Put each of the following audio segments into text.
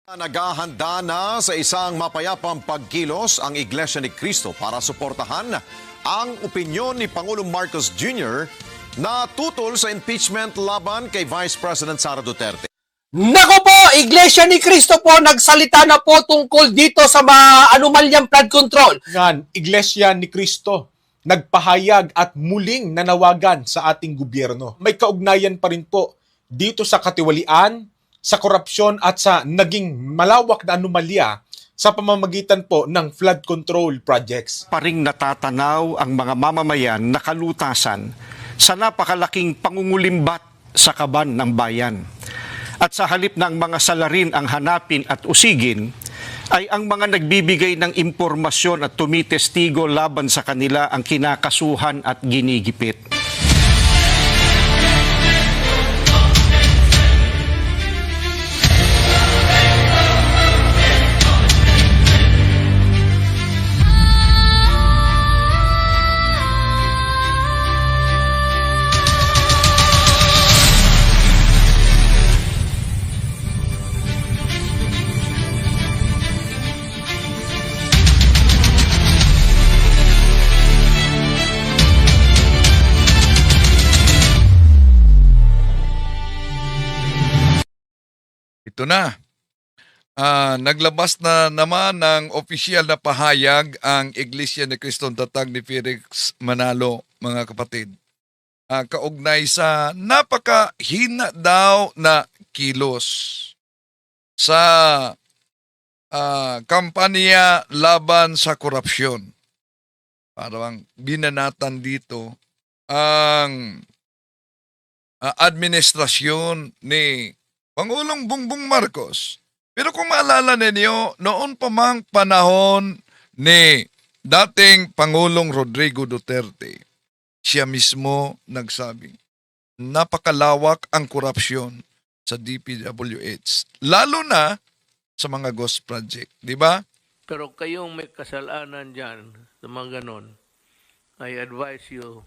Naghahanda na sa isang mapayapang pagkilos ang Iglesia ni Cristo para suportahan ang opinyon ni Pangulong Marcos Jr. na tutol sa impeachment laban kay Vice President Sara Duterte. Nako po, Iglesia ni Cristo po, nagsalita na po tungkol dito sa mga anomalyang flood control. Yan, Iglesia ni Cristo, nagpahayag at muling nanawagan sa ating gobyerno. May kaugnayan pa rin po dito sa katiwalian, sa korupsyon at sa naging malawak na anomalya sa pamamagitan po ng flood control projects. Paring natatanaw ang mga mamamayan na kalutasan sa napakalaking pangungulimbat sa kaban ng bayan. At sa halip na ang mga salarin ang hanapin at usigin, ay ang mga nagbibigay ng impormasyon at tumitestigo laban sa kanila ang kinakasuhan at ginigipit. Ito na. Naglabas na naman ng opisyal na pahayag ang Iglesia ni Cristong Tatag ni Felix Manalo, mga kapatid. Kaugnay sa napakahina daw na kilos sa kampanya laban sa korupsyon. Parang binanatan dito ang administrasyon ni Pangulong Bongbong Marcos. Pero kung maalala ninyo, noon pa mang panahon ni dating Pangulong Rodrigo Duterte, siya mismo nagsabi, napakalawak ang korupsyon sa DPWH, lalo na sa mga ghost project, di ba? Pero kayong may kasalanan dyan sa mga ganon, I advise you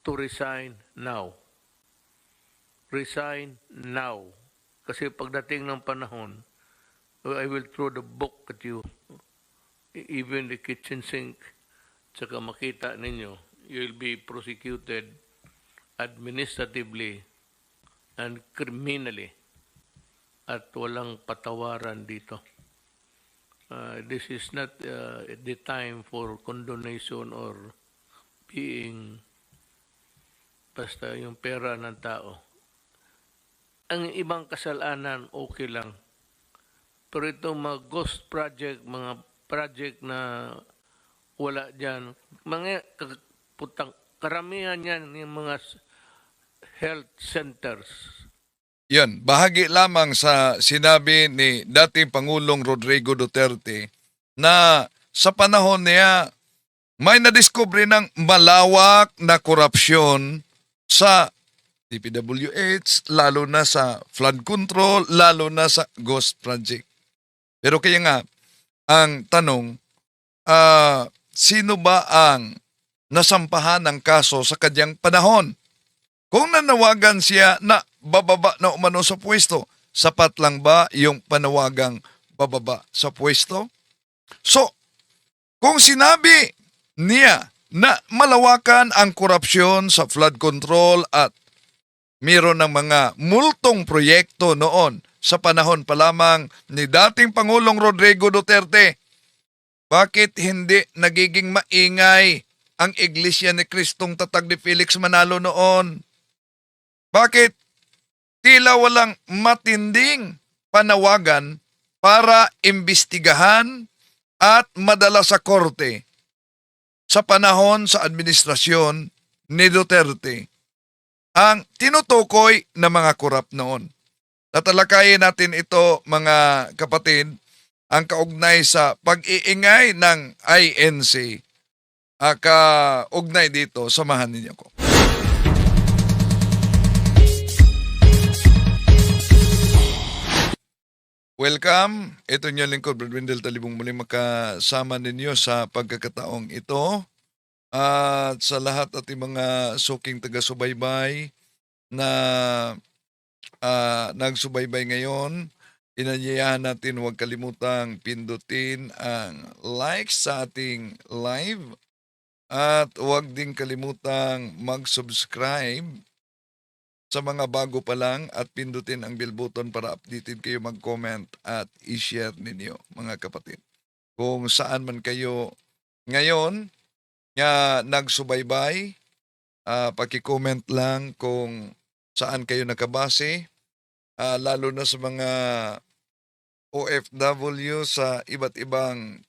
to resign now. Resign now. Kasi pagdating ng panahon, I will throw the book at you. Even the kitchen sink. Tsaka makita ninyo, you will be prosecuted administratively and criminally. At walang patawaran dito. This is not the time for condonation or being basta yung pera ng tao. Ang ibang kasalanan, okay lang. Pero itong mga ghost project, mga project na wala dyan, mga karamihan yan yung mga health centers. Yan, bahagi lamang sa sinabi ni dating Pangulong Rodrigo Duterte na sa panahon niya may nadiskubre ng malawak na korupsyon sa DPWH, lalo na sa flood control, lalo na sa ghost project. Pero kaya nga, ang tanong, sino ba ang nasampahan ng kaso sa kanyang panahon? Kung nanawagan siya na bababa na umano sa pwesto, sapat lang ba yung panawagang bababa sa pwesto? So, kung sinabi niya na malawakan ang korupsyon sa flood control at mayroon ng mga multong proyekto noon sa panahon pa lamang ni dating Pangulong Rodrigo Duterte, bakit hindi nagiging maingay ang Iglesia ni Cristong Tatag ni Felix Manalo noon? Bakit tila walang matinding panawagan para imbestigahan at madala sa korte sa panahon sa administrasyon ni Duterte ang tinutukoy na mga korap noon? Tatalakayin natin ito, mga kapatid, ang kaugnay sa pag-iingay ng INC. Kaugnay dito, samahan ninyo ko. Welcome. Ito niyo lingkod, Brad Wendell Talibong, muling makasama ninyo sa pagkakataong ito. At sa lahat ating mga suking taga-subaybay na nagsubaybay ngayon, inanyayahan natin huwag kalimutang pindutin ang like sa ating live at huwag din kalimutang mag-subscribe sa mga bago pa lang at pindutin ang bell button para updated kayo, mag-comment at i-share ninyo mga kapatid. Kung saan man kayo ngayon nga nagsubaybay, paki-comment lang kung saan kayo nakabase, lalo na sa mga OFW sa iba't ibang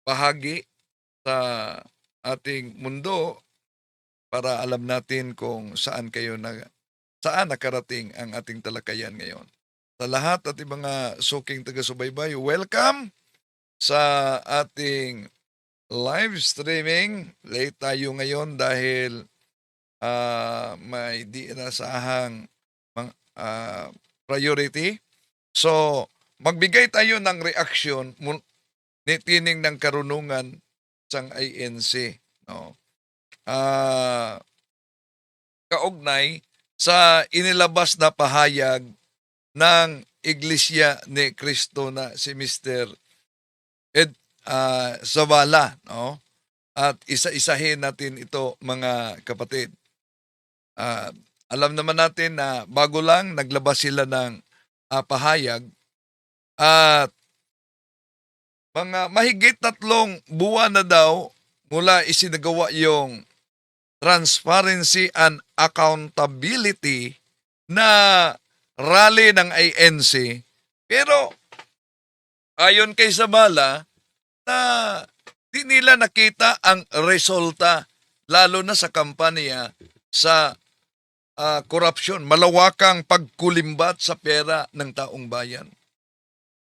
bahagi sa ating mundo para alam natin kung saan nakarating ang ating talakayan ngayon. Sa lahat at mga suking taga-subaybay, welcome sa ating live streaming. Late tayo ngayon dahil may di inasahang priority. So, magbigay tayo ng reaksyon ni tining ng karunungan sang INC. No? Kaugnay sa inilabas na pahayag ng Iglesia ni Cristo na si Mr. Zavala. No? At isa-isahin natin ito mga kapatid. Alam naman natin na bago lang naglabas sila ng pahayag at mga mahigit 3 buwan na daw mula isinagawa yung transparency and accountability na rally ng INC. Pero ayon kay Zavala na di nila nakita ang resulta lalo na sa kampanya sa korupsyon, malawakang pagkulimbat sa pera ng taong bayan.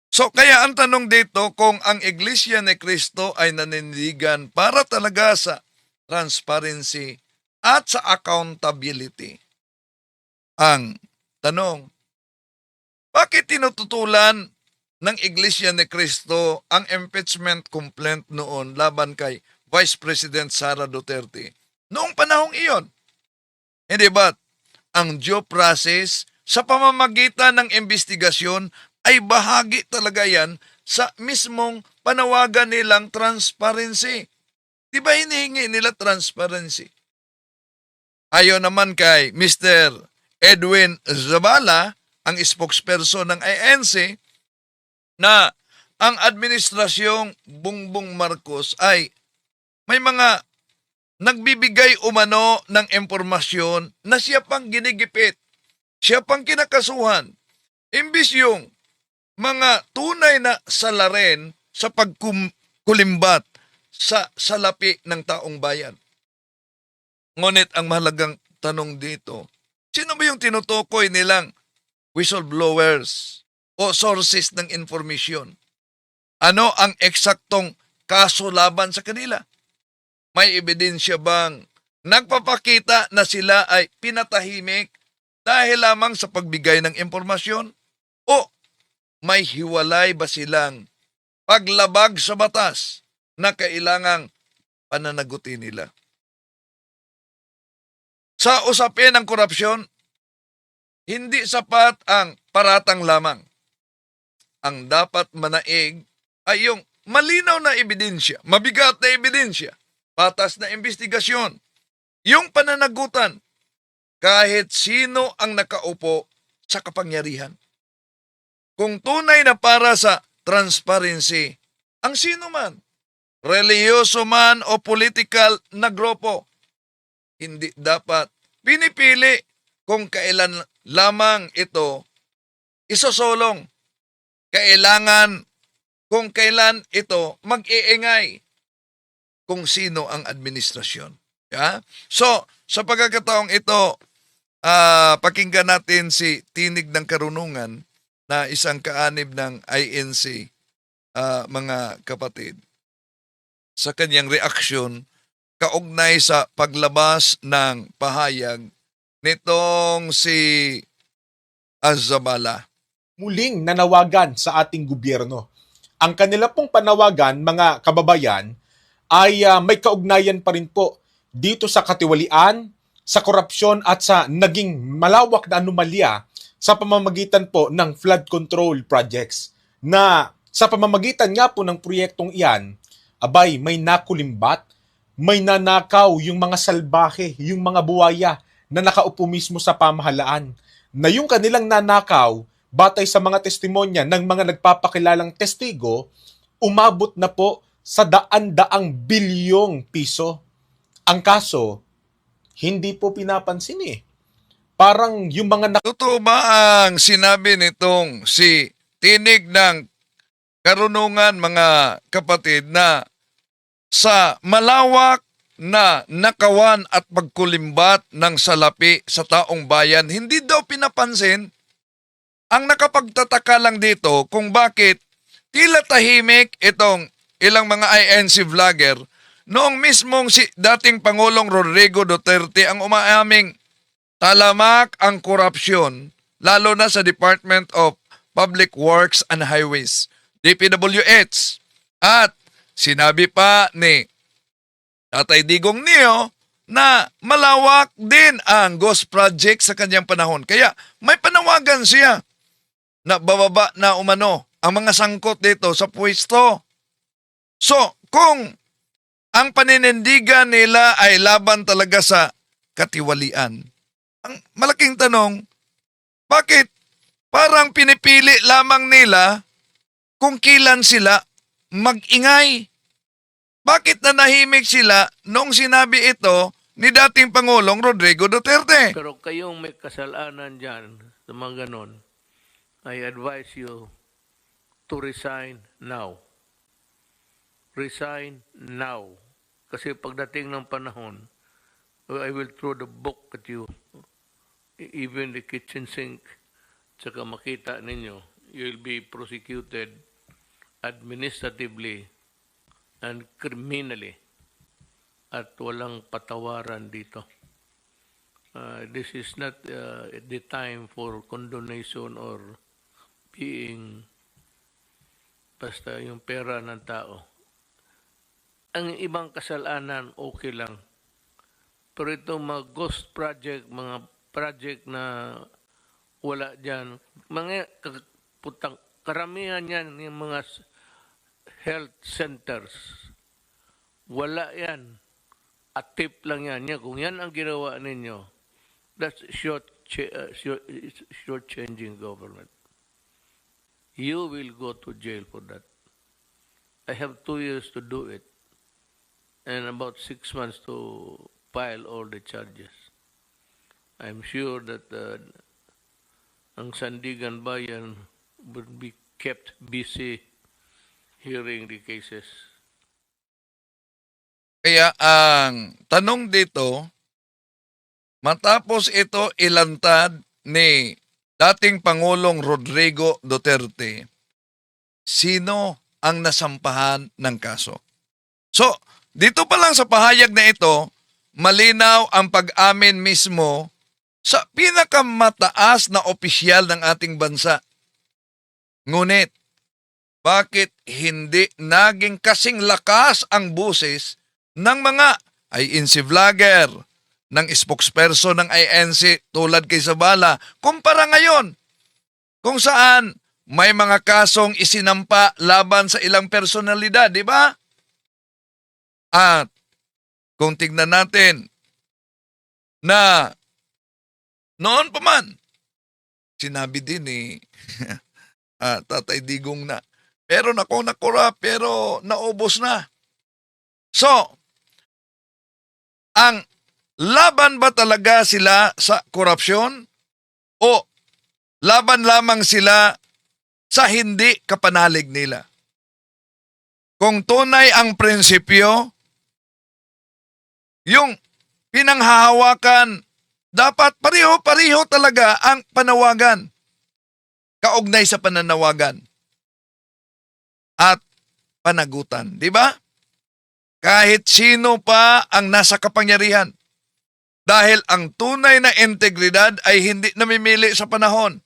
So kaya ang tanong dito kung ang Iglesia ni Cristo ay nanindigan para talaga sa transparency at sa accountability. Ang tanong, bakit tinututulan ng Iglesia ni Cristo ang impeachment complaint noon laban kay Vice President Sara Duterte noong panahong iyon? Hindi ba ang due process sa pamamagitan ng investigasyon ay bahagi talaga yan sa mismong panawagan nilang transparency? Di ba hinihingi nila transparency? Ayon naman kay Mr. Edwin Zavala, ang spokesperson ng INC, na ang administrasyong Bongbong Marcos ay may mga nagbibigay umano ng impormasyon na siya pang ginigipit, siya pang kinakasuhan, imbis yung mga tunay na salarin sa pagkulimbat sa salapi ng taong bayan. Ngunit ang mahalagang tanong dito, sino ba yung tinutukoy nilang whistleblowers o sources ng informasyon? Ano ang eksaktong kaso laban sa kanila? May ebidensya bang nagpapakita na sila ay pinatahimik dahil lamang sa pagbigay ng impormasyon? O may hiwalay ba silang paglabag sa batas na kailangang pananagutin nila? Sa usapin ng korupsyon, hindi sapat ang paratang lamang. Ang dapat manaig ay yung malinaw na ebidensya, mabigat na ebidensya, patas na investigasyon, yung pananagutan, kahit sino ang nakaupo sa kapangyarihan. Kung tunay na para sa transparency, ang sino man, relihiyoso man o political na grupo, hindi dapat pinipili kung kailan lamang ito isosolong. Kailangan kung kailan ito mag-iingay kung sino ang administrasyon. Yeah? So, sa pagkakataong ito, pakinggan natin si Tinig ng Karunungan na isang kaanib ng INC, mga kapatid, sa kanyang reaksyon kaugnay sa paglabas ng pahayag nitong si Zavala. Muling nanawagan sa ating gobyerno. Ang kanila pong panawagan, mga kababayan, ay may kaugnayan pa rin po dito sa katiwalian, sa korupsyon at sa naging malawak na anomalya sa pamamagitan po ng flood control projects na sa pamamagitan nga po ng proyektong iyan, abay, may nakulimbat, may nanakaw yung mga salbahe, yung mga buwaya na nakaupo mismo sa pamahalaan. Na yung kanilang nanakaw, batay sa mga testimonya ng mga nagpapakilalang testigo, umabot na po sa daan-daang bilyong piso. Ang kaso, hindi po pinapansin eh. Parang yung mga Totoo ba ang sinabi nitong si Tinig ng Karunungan, mga kapatid, na sa malawak na nakawan at pagkulimbat ng salapi sa taong bayan, hindi daw pinapansin? Ang nakapagtataka lang dito kung bakit tila tahimik itong ilang mga INC vlogger noong mismong si dating Pangulong Rodrigo Duterte ang umaaming talamak ang korupsyon, lalo na sa Department of Public Works and Highways, DPWH. At sinabi pa ni Tatay Digong Neo na malawak din ang ghost project sa kanyang panahon. Kaya may panawagan siya na bababa na umano ang mga sangkot dito sa pwesto. So, kung ang paninindigan nila ay laban talaga sa katiwalian, ang malaking tanong, bakit parang pinipili lamang nila kung kailan sila mag-ingay? Bakit nanahimik sila nung sinabi ito ni dating Pangulong Rodrigo Duterte? Pero kayong may kasalanan dyan sa mga ganon, I advise you to resign now. Resign now. Kasi pagdating ng panahon, I will throw the book at you. Even the kitchen sink, tsaka makita ninyo, you'll be prosecuted administratively and criminally at walang patawaran dito. This is not the time for condonation or being basta yung pera ng tao. Ang ibang kasalanan, okay lang. Pero itong mga ghost project, mga project na wala dyan, mga karamihan yan, yung mga health centers, wala yan. At tip lang yan. Kung yan ang ginawa ninyo, that's short-changing government. You will go to jail for that. I have 2 years to do it and about 6 months to file all the charges. I'm sure that ang Sandigan Bayan would be kept busy hearing the cases. Kaya ang tanong dito, matapos ito ilantad ni dating Pangulong Rodrigo Duterte, sino ang nasampahan ng kaso? So, dito pa lang sa pahayag na ito, malinaw ang pag-amin mismo sa pinakamataas na opisyal ng ating bansa. Ngunit, bakit hindi naging kasing lakas ang boses ng mga INC vlogger, ng spokesperson ng INC tulad kay Zabala, kumpara ngayon kung saan may mga kasong isinampa laban sa ilang personalidad, di ba? At kung tignan natin na noon pa man, sinabi din ni Tatay Digong na, pero nakura, pero naubos na. So, ang laban ba talaga sila sa korupsyon o laban lamang sila sa hindi kapanalig nila? Kung tunay ang prinsipyo, yung pinanghahawakan, dapat pareho-pareho talaga ang panawagan, kaugnay sa pananawagan at panagutan, di ba? Kahit sino pa ang nasa kapangyarihan. Dahil ang tunay na integridad ay hindi namimili sa panahon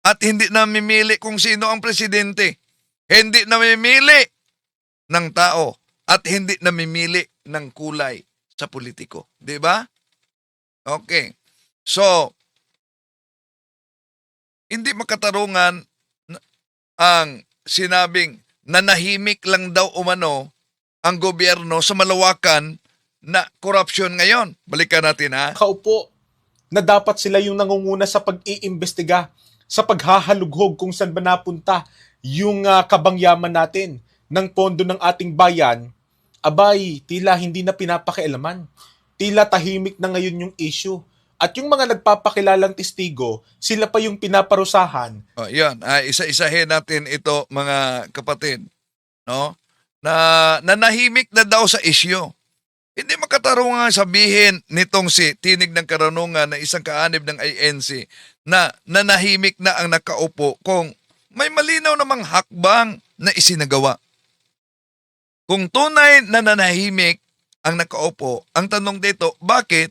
at hindi namimili kung sino ang presidente. Hindi namimili ng tao at hindi namimili ng kulay sa politiko. Di ba? Okay. So, hindi makatarungan ang sinabing nanahimik lang daw umano ang gobyerno sa malawakan na korupsyon ngayon. Balikan natin ha. Kaupo na dapat sila yung nangunguna sa pag-iimbestiga, sa paghahalughog kung saan ba napunta yung kabangyaman natin ng pondo ng ating bayan, abay, tila hindi na pinapakialaman. Tila tahimik na ngayon yung issue. At yung mga nagpapakilalang testigo, sila pa yung pinaparusahan. Oh, yan. Isa-isahin natin ito, mga kapatid. No? Na nanahimik na daw sa isyu. Hindi makatarungan sabihin nitong si Tinig ng Karunungan na isang kaanib ng INC na nanahimik na ang nakaupo kung may malinaw namang hakbang na isinagawa. Kung tunay na nanahimik ang nakaupo, ang tanong dito, bakit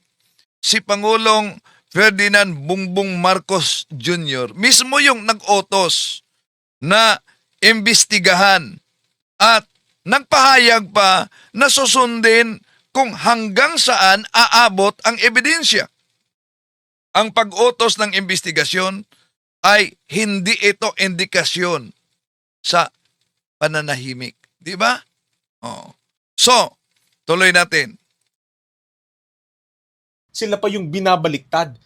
si Pangulong Ferdinand Bongbong Marcos Jr. mismo yung nag-utos na imbestigahan at nagpahayag pa na susundin kung hanggang saan aabot ang ebidensya. Ang pag-utos ng imbestigasyon ay hindi ito indikasyon sa pananahimik. Di ba? Oh. So, tuloy natin. Sila pa yung binabaliktad.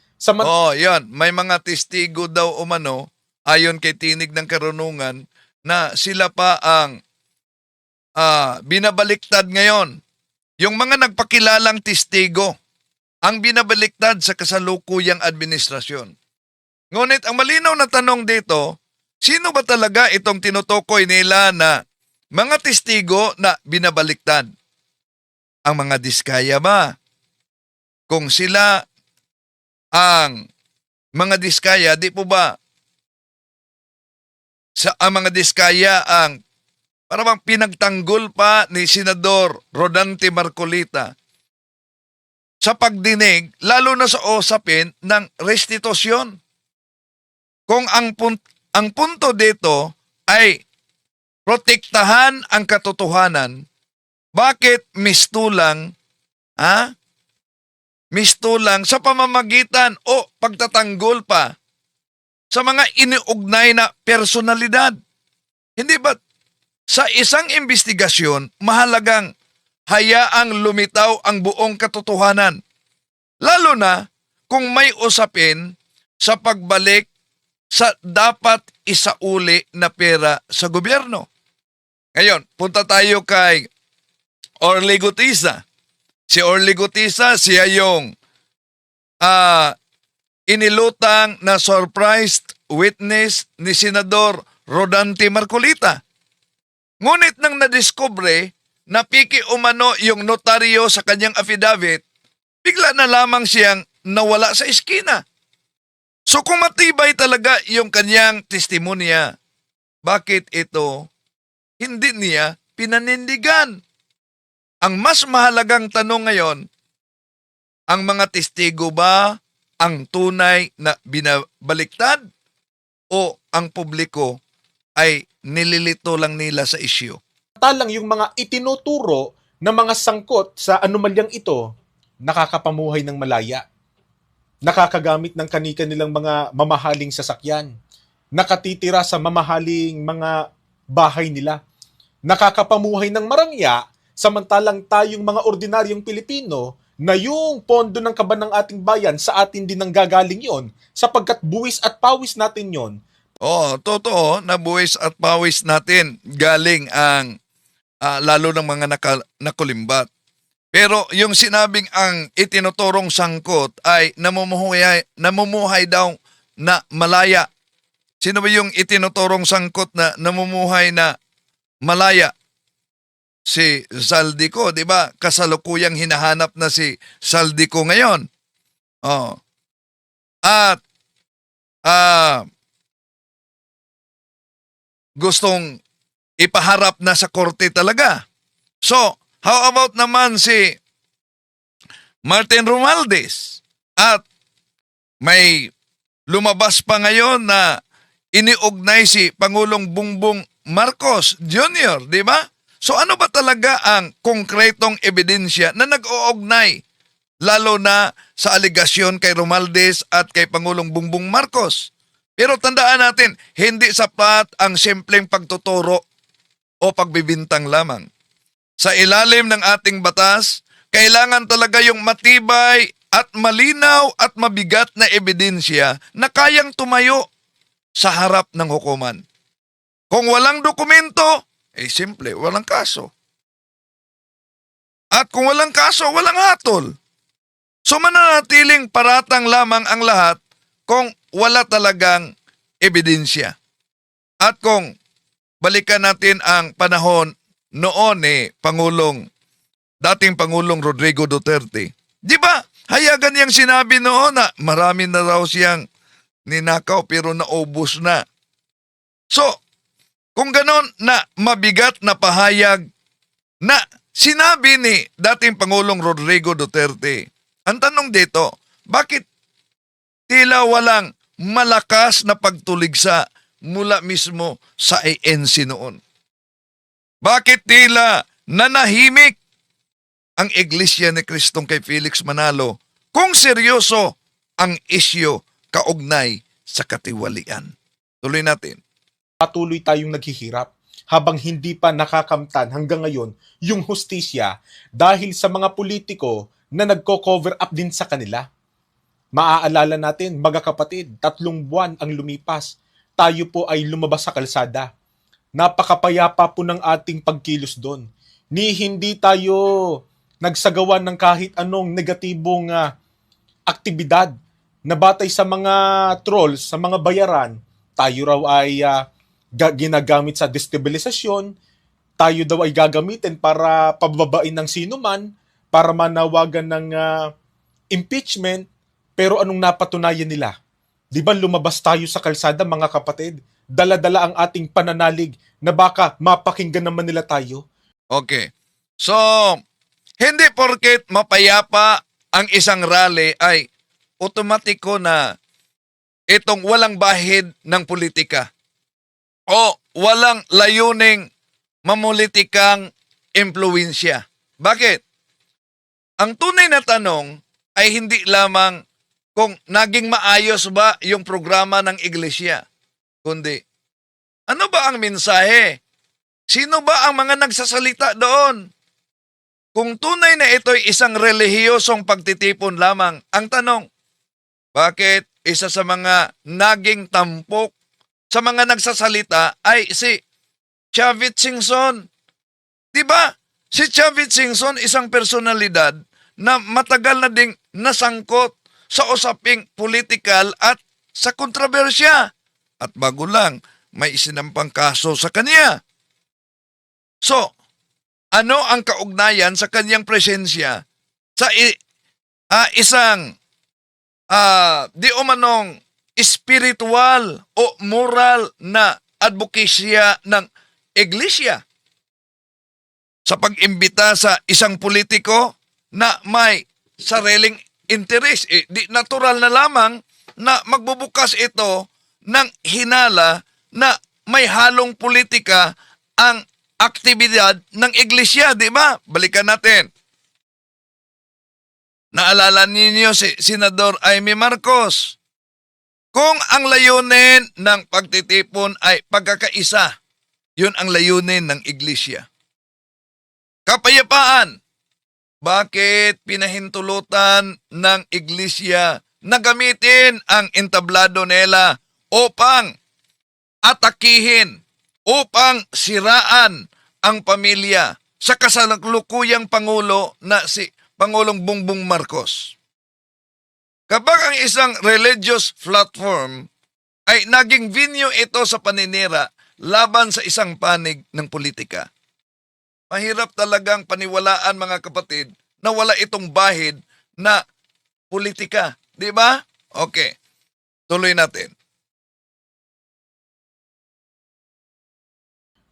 Yan. May mga testigo daw umano, ayon kay Tinig ng Karunungan, na sila pa ang binabaliktad ngayon. Yung mga nagpakilalang testigo, ang binabaliktad sa kasalukuyang administrasyon. Ngunit ang malinaw na tanong dito, sino ba talaga itong tinutukoy nila na mga testigo na binabaliktad? Ang mga diskaya ba? Kung sila ang mga diskaya, di po ba ang mga diskaya ang parang pinagtanggol pa ni Senador Rodante Marcolita sa pagdinig, lalo na sa usapin ng restitusyon. Kung ang punto dito ay protektahan ang katotohanan, bakit mistulang sa pamamagitan o pagtatanggol pa sa mga iniugnay na personalidad? Hindi ba sa isang investigasyon, mahalagang hayaang lumitaw ang buong katotohanan? Lalo na kung may usapin sa pagbalik sa dapat isauli na pera sa gobyerno. Ngayon, punta tayo kay Orly Gutisa. Si Orly Gutisa, siya yung inilutang na surprised witness ni Senador Rodante Marcolita. Ngunit nang nadiskubre na piki umano yung notaryo sa kanyang affidavit, bigla na lamang siyang nawala sa eskina. So kung matibay talaga yung kanyang testimonya, bakit ito hindi niya pinanindigan? Ang mas mahalagang tanong ngayon, ang mga testigo ba ang tunay na binabaliktad o ang publiko ay nililito lang nila sa isyu? Talang yung mga itinuturo na mga sangkot sa anomalyang ito, nakakapamuhay ng malaya. Nakakagamit ng kani-kanilang mga mamahaling sasakyan. Nakatitira sa mamahaling mga bahay nila. Nakakapamuhay ng marangya, samantalang tayong mga ordinaryong Pilipino na yung pondo ng kaban ng ating bayan sa atin din nanggagaling yon, sapagkat buwis at pawis natin yon. Totoo, na buwis at pawis natin galing ang lalo ng mga nakulimbat. Pero yung sinabing ang itinuturong sangkot ay namumuhay daw na malaya. Sino ba yung itinuturong sangkot na namumuhay na malaya? Si Saldico, di ba? Kasalukuyang hinahanap na si Saldico ngayon. At gustong ipaharap na sa korte talaga. So, how about naman si Martin Romualdez? At may lumabas pa ngayon na iniugnay si Pangulong Bongbong Marcos Jr., di ba? So ano ba talaga ang konkretong ebidensya na nag-uugnay lalo na sa aligasyon kay Romualdez at kay Pangulong Bongbong Marcos? Pero tandaan natin, hindi sapat ang simpleng pagtuturo o pagbibintang lamang. Sa ilalim ng ating batas, kailangan talaga yung matibay at malinaw at mabigat na ebidensya na kayang tumayo sa harap ng hukuman. Kung walang dokumento, simple, walang kaso. At kung walang kaso, walang hatol. So mananatiling paratang lamang ang lahat kung wala talagang ebidensya. At kung balikan natin ang panahon noon dating Pangulong Rodrigo Duterte. Di ba? Hayagan niyang sinabi noon na marami na raw siyang ninakaw pero naubos na. So, kung ganon na mabigat na pahayag na sinabi ni dating Pangulong Rodrigo Duterte, ang tanong dito, bakit tila walang malakas na pagtuligsa mula mismo sa ANC noon? Bakit tila nanahimik ang Iglesia ni Kristong kay Felix Manalo kung seryoso ang isyu kaugnay sa katiwalian? Tuloy natin. Patuloy tayong naghihirap habang hindi pa nakakamtan hanggang ngayon yung hustisya dahil sa mga politiko na nagko-cover up din sa kanila. Maaalala natin, mga kapatid, 3 buwan ang lumipas. Tayo po ay lumabas sa kalsada. Napakapayapa po ng ating pagkilos doon. Hindi tayo nagsagawa ng kahit anong negatibong aktibidad na batay sa mga trolls, sa mga bayaran. Tayo raw ay ginagamit sa destabilisasyon. Tayo daw ay gagamitin para pababain ng sinuman, para manawagan ng impeachment. Pero anong napatunayan nila? Di ba lumabas tayo sa kalsada, mga kapatid? Dala-dala ang ating pananalig na baka mapakinggan naman nila tayo. Okay. So, hindi porket mapayapa ang isang rally ay otomatiko na itong walang bahid ng politika o walang layuning mamulitikang impluwensya. Bakit? Ang tunay na tanong ay hindi lamang kung naging maayos ba yung programa ng iglesia, kundi ano ba ang mensahe? Sino ba ang mga nagsasalita doon? Kung tunay na ito'y isang relihiyosong pagtitipon lamang, ang tanong, bakit isa sa mga naging tampok sa mga nagsasalita ay si Chavit Singson? Diba? Si Chavit Singson, isang personalidad na matagal na ding nasangkot sa usaping politikal at sa kontrobersya. At bago lang, may isinampang kaso sa kanya. So, ano ang kaugnayan sa kanyang presensya sa isang di umanong spiritual o moral na advokasya ng iglesia? Sa pag-imbita sa isang politiko na may sariling interest, di natural na lamang na magbubukas ito ng hinala na may halong politika ang aktibidad ng iglesia, di ba? Balikan natin. Naalala ninyo si Senador Amy Marcos. Kung ang layunin ng pagtitipon ay pagkakaisa, yun ang layunin ng iglesia. Kapayapaan. Bakit pinahintulutan ng iglesia na gamitin ang entablado nila upang atakihin, upang siraan ang pamilya sa kasalukuyang Pangulo na si Pangulong Bongbong Marcos? Kapag ang isang religious platform ay naging venue ito sa paninira laban sa isang panig ng politika, mahirap talagang paniwalaan, mga kapatid, na wala itong bahid na politika. Di ba? Okay. Tuloy natin.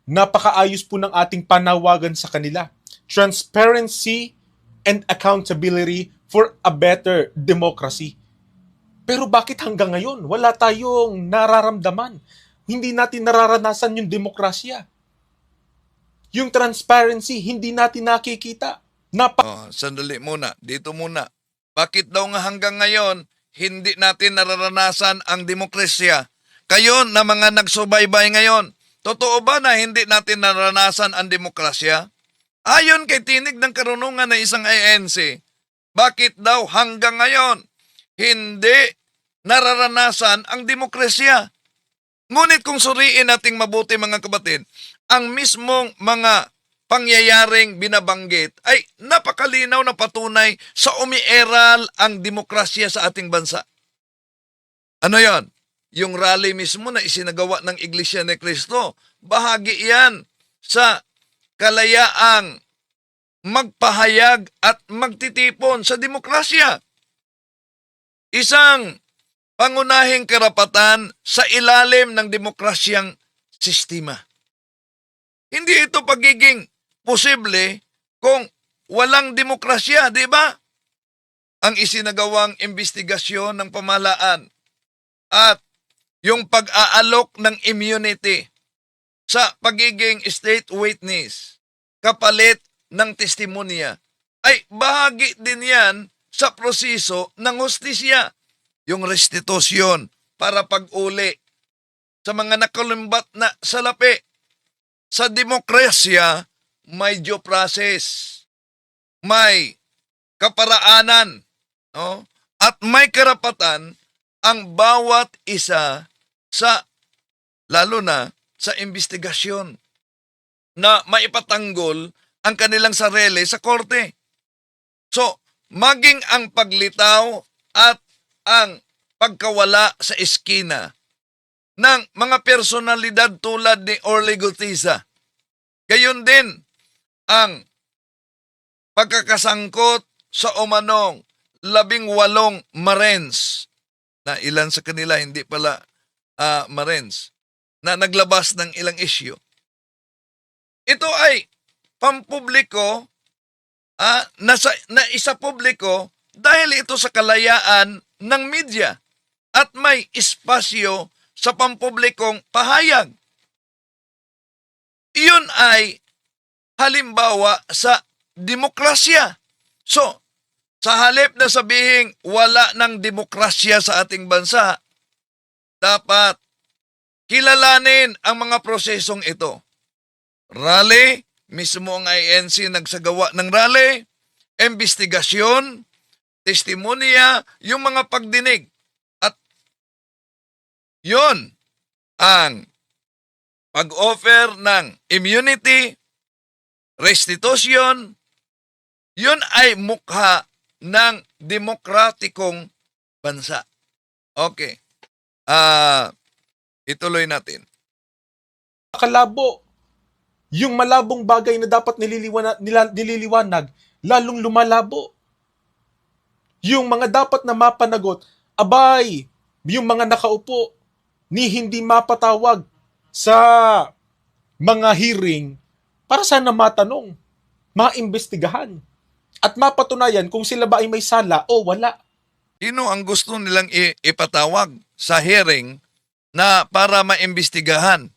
Napakaayos po ng ating panawagan sa kanila. Transparency and accountability for a better democracy. Pero bakit hanggang ngayon wala tayong nararamdaman? Hindi natin nararanasan yung demokrasya. Yung transparency, hindi natin nakikita. Sandali muna. Dito muna. Bakit daw nga hanggang ngayon hindi natin nararanasan ang demokrasya? kayo na mga nagsubaybay ngayon, totoo ba na hindi natin naranasan ang demokrasya? Ayon kay tinig ng karunungan ng isang ANC, bakit daw hanggang ngayon hindi nararanasan ang demokrasya? Ngunit kung suriin nating mabuti mga kapatid, ang mismong mga pangyayaring binabanggit ay napakalinaw na patunay sa umiiral ang demokrasya sa ating bansa. Ano yon? Yung rally mismo na isinagawa ng Iglesia ni Cristo, bahagi yan sa kalayaang magpahayag at magtitipon sa demokrasya. Isang pangunahing karapatan sa ilalim ng demokrasyang sistema. Hindi ito pagiging posible kung walang demokrasya, di ba? Ang isinagawang investigasyon ng pamahalaan at yung pag-aalok ng immunity sa pagiging state witness kapalit ng testimonya ay bahagi din yan sa proseso ng hustisya. Yung restitusyon para pag-uli sa mga nakalumbat na salapi. Sa demokrasya, may due process, may kaparaanan, no? At may karapatan ang bawat isa sa, lalo na sa investigasyon, na maipatanggol ang kanilang sarili sa korte. So, maging ang paglitaw at ang pagkawala sa eskina ng mga personalidad tulad ni Orly Gutisa. Gayon din ang pagkakasangkot sa umanong 18 Marines, na ilan sa kanila hindi pala Marines, na naglabas ng ilang issue. Ito ay pampubliko, na isa publiko dahil ito sa kalayaan ng media at may espasyo sa pampublikong pahayag. Iyon ay halimbawa sa demokrasya. So, sa halip na sabihing wala ng demokrasya sa ating bansa, dapat kilalanin ang mga prosesong ito. Rally, mismo ang INC nagsagawa ng rally, investigasyon, testimonya, yung mga pagdinig. At yon ang pag-offer ng immunity, restitution, yun ay mukha ng demokratikong bansa. Okay. Ituloy natin. Kalabo. Yung malabong bagay na dapat nililiwanag, lalong lumalabo. Yung mga dapat na mapanagot, abay, yung mga nakaupo, ni hindi mapatawag sa mga hearing para sana matanong, maimbestigahan, at mapatunayan kung sila ba ay may sala o wala. Sino ang gusto nilang ipatawag sa hearing na para maimbestigahan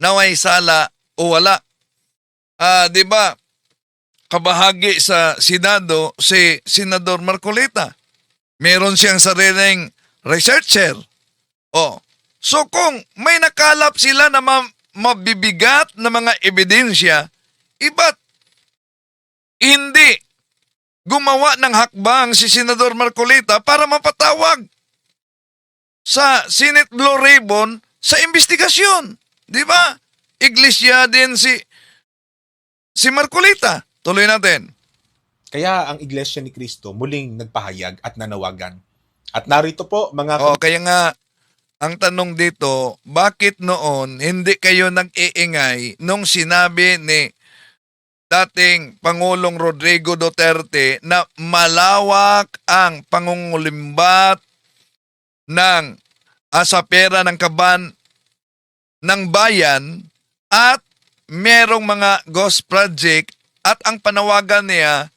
na may sala o wala? Di ba, kabahagi sa Senado si Senador Marcolita. Meron siyang sariling researcher. So kung may nakalap sila na mabibigat na mga ebidensya, iba't hindi gumawa ng hakbang si Senador Marcolita para mapatawag sa Senate Blue Ribbon sa investigasyon. Di ba? Iglesia din si Marcolita. Tuloy natin. Kaya ang Iglesia ni Cristo muling nagpahayag at nanawagan. At narito po mga Kaya nga, ang tanong dito, bakit noon hindi kayo nag-iingay nung sinabi ni dating Pangulong Rodrigo Duterte na malawak ang pangungulimbat ng sa pera ng kaban ng bayan at merong mga ghost project at ang panawagan niya,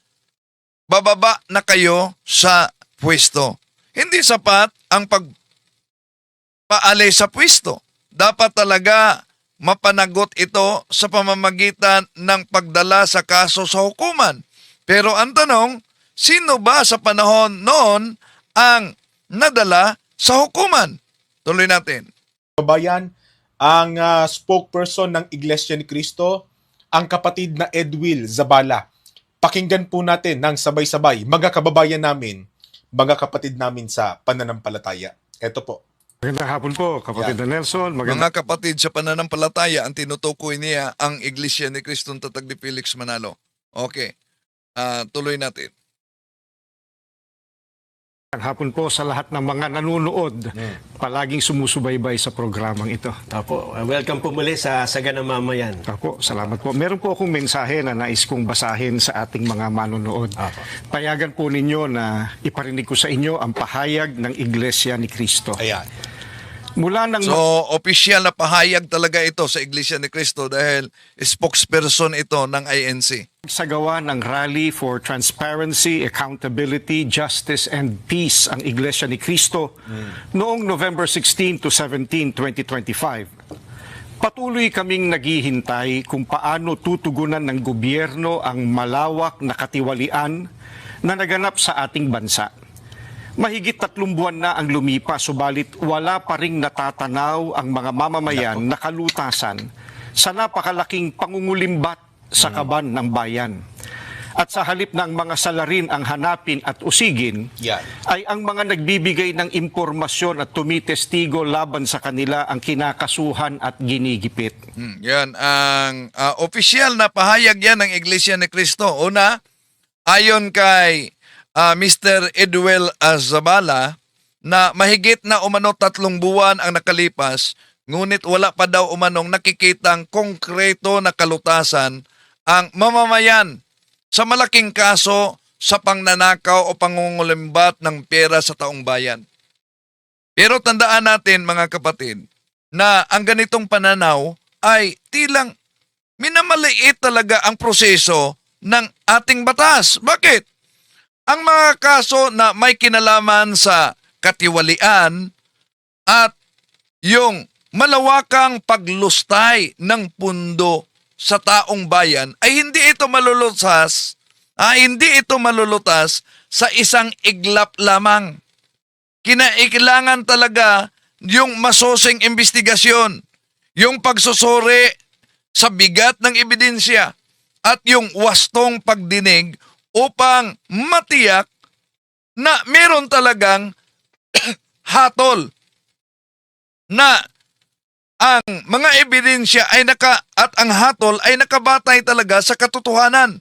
bababa na kayo sa pwesto. Hindi sapat ang pagpaalis sa pwesto. Dapat talaga mapanagot ito sa pamamagitan ng pagdala sa kaso sa hukuman. Pero ang tanong, sino ba sa panahon noon ang nadala sa hukuman? Tuloy natin. Bayan, ang spokesperson ng Iglesia ni Cristo, ang kapatid na Edwil Zabala. Pakinggan po natin ng sabay-sabay, mga kababayan namin, mga kapatid namin sa pananampalataya. Ito po. Magandang hapon po, kapatid na Nelson. Mga kapatid sa pananampalataya, ang tinutukoy niya ang Iglesia ni Cristo Tatag ni Felix Manalo. Okay, tuloy natin. Hapon po sa lahat ng mga nanonood, palaging sumusubaybay sa programang ito. Opo, welcome po muli sa Saganang Mamayan. Opo, salamat po. Meron po akong mensahe na nais kong basahin sa ating mga manonood. Opo. Payagan po ninyo na iparinig ko sa inyo ang pahayag ng Iglesia ni Cristo. Ayan. Mula ng So, opisyal na pahayag talaga ito sa Iglesia ni Cristo dahil spokesperson ito ng INC. magsagawa ng Rally for Transparency, Accountability, Justice and Peace ang Iglesia ni Cristo noong November 16 to 17, 2025. Patuloy kaming naghihintay kung paano tutugunan ng gobyerno ang malawak na katiwalian na naganap sa ating bansa. Mahigit 3 buwan na ang lumipas, subalit wala pa ring natatanaw ang mga mamamayan na kalutasan sa napakalaking pangungulimbat sa kaban ng bayan. At sa halip ng mga salarin ang hanapin at usigin, Yan. ay ang mga nagbibigay ng impormasyon at tumitestigo laban sa kanila ang kinakasuhan at ginigipit. Yan ang opisyal na pahayag yan ng Iglesia ni Cristo. Una, ayon kay Mr. Edwel Zabala, na mahigit na umano 3 buwan ang nakalipas, ngunit wala pa daw umanong nakikitang konkreto na kalutasan ang mamamayan sa malaking kaso sa pangnanakaw o pangungulimbat ng pera sa taong bayan. Pero tandaan natin mga kapatid na ang ganitong pananaw ay tilang minamaliit talaga ang proseso ng ating batas. Bakit? Ang mga kaso na may kinalaman sa katiwalian at yung malawakang paglustay ng pundo sa taong bayan ay hindi ito malulutas sa isang iglap lamang. Kinailangan talaga yung masusing investigasyon, yung pagsusuri sa bigat ng ebidensya at yung wastong pagdinig upang matiyak na meron talagang hatol na ang mga ebidensya ay at ang hatol ay nakabatay talaga sa katotohanan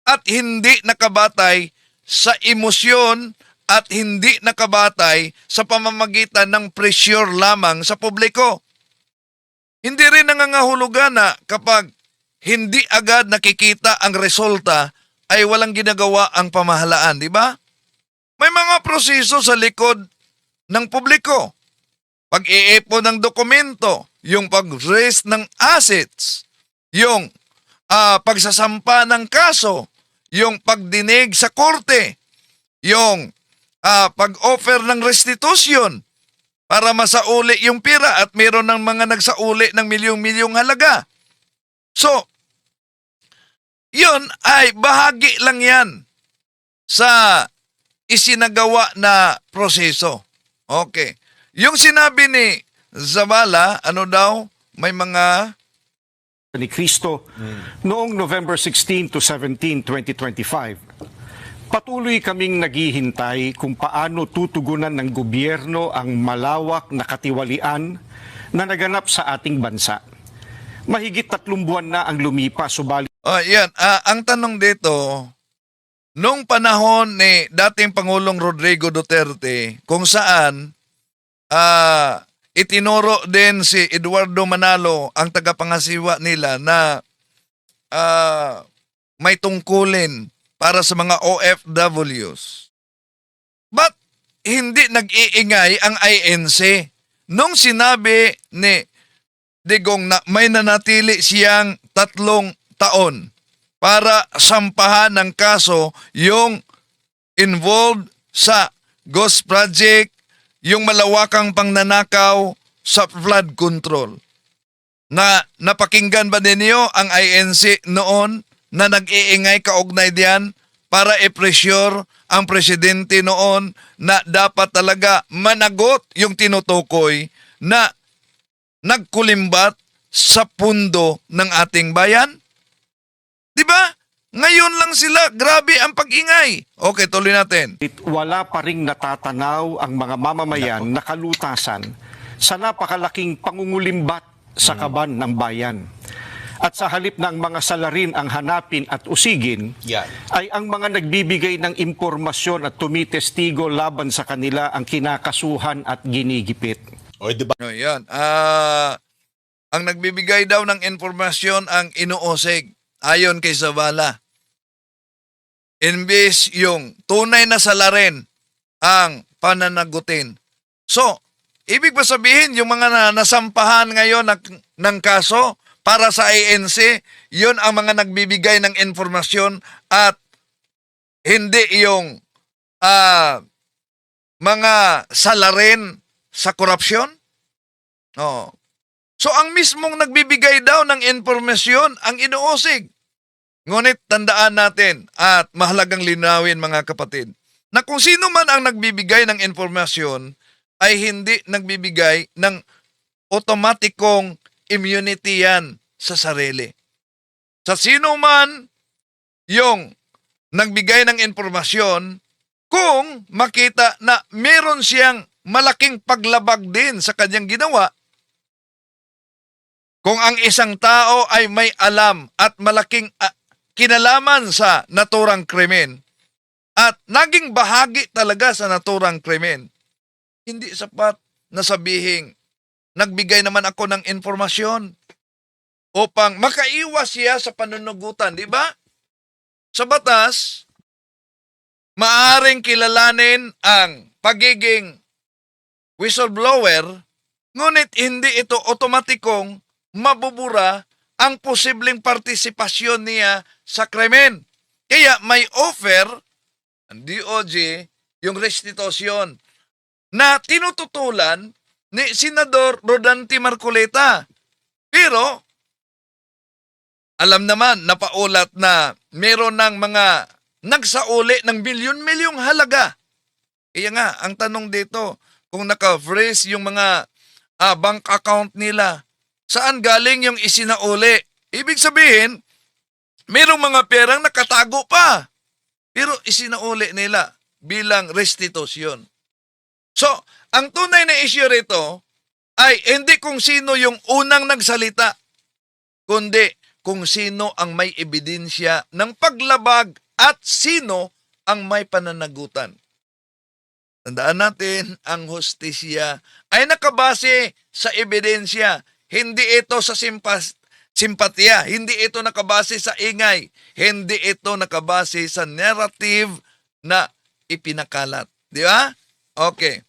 at hindi nakabatay sa emosyon at hindi nakabatay sa pamamagitan ng pressure lamang sa publiko. Hindi rin nangangahulugan na kapag hindi agad nakikita ang resulta ay walang ginagawa ang pamahalaan, di ba? May mga proseso sa likod ng publiko. Pag-iipon ng dokumento, yung pag-raise ng assets, yung pagsasampa ng kaso, yung pagdinig sa korte, yung pag-offer ng restitution para masauli yung pira at meron ng mga nagsauli ng milyong-milyong halaga. So, yun ay bahagi lang yan sa isinagawa na proseso. Okay. Yung sinabi ni Zabala, ano daw, may mga ni Cristo noong November 16 to 17, 2025. Patuloy kaming naghihintay kung paano tutugunan ng gobyerno ang malawak na katiwalian na naganap sa ating bansa. Mahigit 3 buwan na ang lumipas, subalit yan. Ang tanong dito, nung panahon ni dating Pangulong Rodrigo Duterte, kung saan itinuro din si Eduardo Manalo, ang tagapangasiwa nila, na may tungkulin para sa mga OFWs. But hindi nag-iingay ang INC nung sinabi ni Digong na may nanatili siyang 3 taon para sampahan ng kaso yung involved sa Ghost Project, yung malawakang pangnanakaw sa flood control. Napakinggan ba ninyo ang INC noon na nag-iingay kaugnay diyan para i-pressure ang presidente noon na dapat talaga managot yung tinutukoy na nagkulimbat sa pundo ng ating bayan? Di ba? Ngayon lang sila, grabe ang pag-ingay. Okay, tuloy natin. Wala pa ring natatanaw ang mga mamamayan na kalutasan sa napakalaking pangungulimbat sa kaban ng bayan. At sa halip na ang mga salarin ang hanapin at usigin, Yan. ay ang mga nagbibigay ng impormasyon at tumitestigo laban sa kanila ang kinakasuhan at ginigipit. O, di ba? No, yan. Ang nagbibigay daw ng informasyon ang inuusig ayon kay Zavala. Imbes yung tunay na salarin ang pananagutin. So, ibig ba sabihin yung mga nasampahan ngayon ng kaso para sa ANC, yun ang mga nagbibigay ng informasyon at hindi yung mga salarin sa korupsyon? Oh. So ang mismong nagbibigay daw ng informasyon ang inuusig. Ngunit tandaan natin at mahalagang linawin mga kapatid na kung sino man ang nagbibigay ng informasyon ay hindi nagbibigay ng otomatikong immunity yan sa sarili. Sa sino man yung nagbigay ng informasyon, kung makita na meron siyang malaking paglabag din sa kanyang ginawa, kung ang isang tao ay may alam at malaking kinalaman sa naturang krimen at naging bahagi talaga sa naturang krimen, hindi sapat na sabihing nagbigay naman ako ng informasyon upang makaiwas siya sa panunugutan, di ba? Sa batas, maaaring kilalanin ang pagiging whistleblower, ngunit hindi ito otomatikong mabubura ang posibleng partisipasyon niya sa krimen. Kaya may offer ang DOJ yung restitution na tinututulan ni Senador Rodante Marcoleta. Pero alam naman, napaulat na meron ng mga nagsauli ng milyon-milyong halaga. Kaya nga, ang tanong dito, kung naka-freeze yung mga bank account nila, saan galing yung isinauli? Ibig sabihin, merong mga perang nakatago pa, pero isinauli nila bilang restitution. So, ang tunay na issue rito ay hindi kung sino yung unang nagsalita, kundi kung sino ang may ebidensya ng paglabag at sino ang may pananagutan. Tandaan natin, ang hustisya ay nakabase sa ebidensya. Hindi ito sa simpatya, hindi ito nakabase sa ingay, hindi ito nakabase sa narrative na ipinakalat. Di ba? Okay.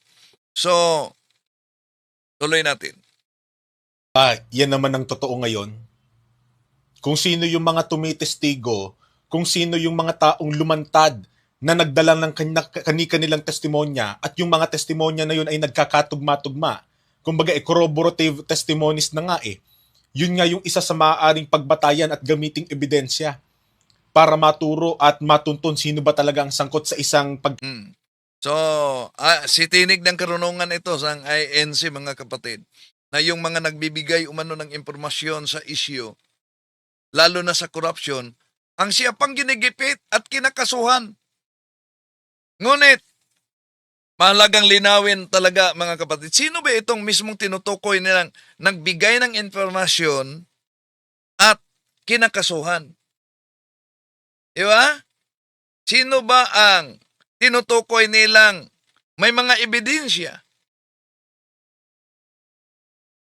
So, tuloy natin. Yan naman ang totoo ngayon. Kung sino yung mga tumitestigo, kung sino yung mga taong lumantad na nagdala ng kanilang testimonya at yung mga testimonya na yun ay nagkakatugma-tugma. Kumbaga, corroborative testimonies na nga eh. Yun nga yung isa sa maaaring pagbatayan at gamiting ebidensya para maturo at matuntun sino ba talaga ang sangkot sa isang So, si tinig ng karunungan ito sa INC mga kapatid, na yung mga nagbibigay umano ng impormasyon sa issue, lalo na sa corruption, ang siya pang ginigipit at kinakasuhan. Ngunit, mahalagang linawin talaga mga kapatid, sino ba itong mismong tinutukoy nilang nagbigay ng informasyon at kinakasuhan? Di ba? Sino ba ang tinutukoy nilang may mga ebidensya?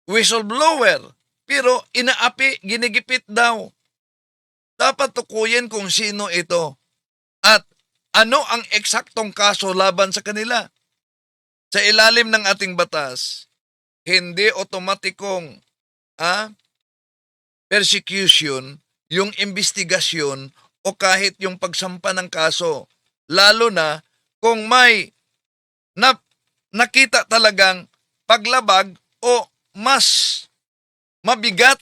Whistleblower, pero inaapi, ginigipit daw. Dapat tukuyin kung sino ito at ano ang eksaktong kaso laban sa kanila. Sa ilalim ng ating batas, hindi otomatikong persecution yung investigasyon o kahit yung pagsampa ng kaso. Lalo na kung may nakita talagang paglabag o mas mabigat